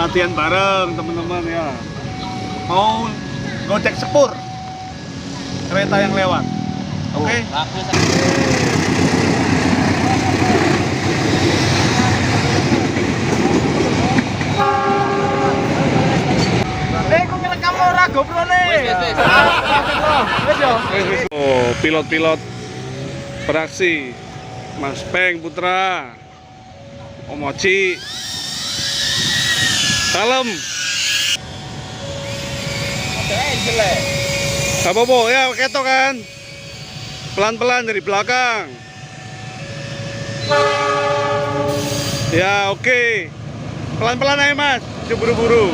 latihan bareng teman-teman ya. Mau ngecek sepur kereta yang lewat. Oke? Kok ngerekam ora GoPro nih? Oh, pilot-pilot beraksi. Mas Peng Putra, Om Ochi. Salam. Gak apa-apa ya, ketok kan. Pelan-pelan dari belakang. Ya, oke. Pelan-pelan aja Mas, jangan buru-buru.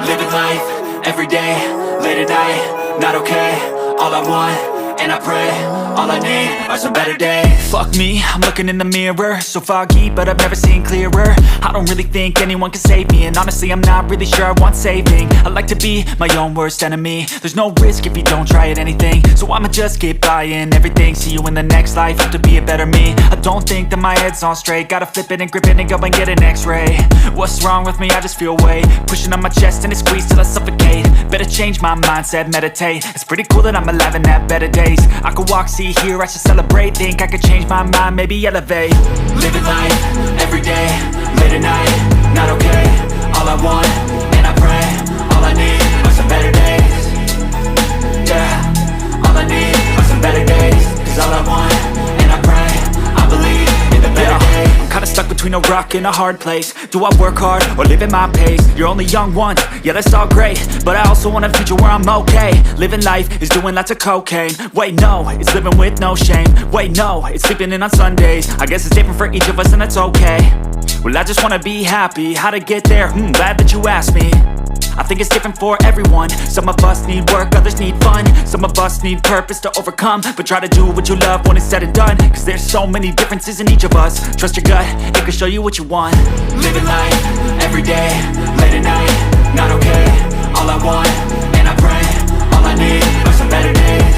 Living life, every day, late at night, not okay. All I want, and I pray, all I need are some better days. Fuck me, I'm looking in the mirror, so foggy, but I've never seen clearer. I don't really think anyone can save me, and honestly I'm not really sure I want saving. I like to be my own worst enemy. There's no risk if you don't try at anything, so I'ma just keep buying everything. See you in the next life, have to be a better me. I don't think that my head's on straight, gotta flip it and grip it and go and get an x-ray. What's wrong with me? I just feel weight pushing on my chest and it squeezes till I suffocate. Better change my mindset, meditate. It's pretty cool that I'm alive and have better days. I could walk, see, hear, I should celebrate. Think I could change my mind, maybe elevate. Living life, every day, late at night, not okay. All I want, and I pray, all I need are some better days. Yeah, all I need are some better days. Cause all I want, and I pray, I believe in the better days. I'm kinda stuck between a rock and a hard place. Do I work hard or live at my pace? You're only young once, yeah that's all great, but I also want a future where I'm okay. Living life is doing lots of cocaine. Wait no, it's living with no shame. Wait no, it's sleeping in on Sundays. I guess it's different for each of us and that's okay. Well I just wanna be happy, how to get there? Glad that you asked me. I think it's different for everyone. Some of us need work, others need fun. Some of us need purpose to overcome. But try to do what you love when it's said and done. Cause there's so many differences in each of us. Trust your gut, it can show you what you want. Living life, every day, late at night, not okay. All I want, and I pray, all I need are some better days.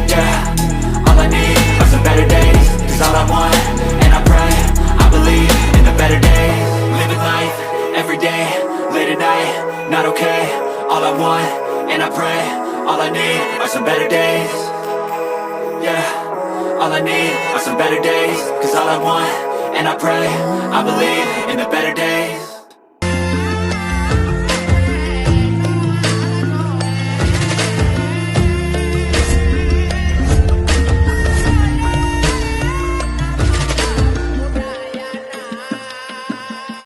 Yeah, all I need are some better days. Cause all I want, and I pray, I believe in the better days. Living life, every day, late at night, not okay. All I want, and I pray, all I need are some better days. Yeah, all I need are some better days. Cause all I want, and I pray, I believe in the better days.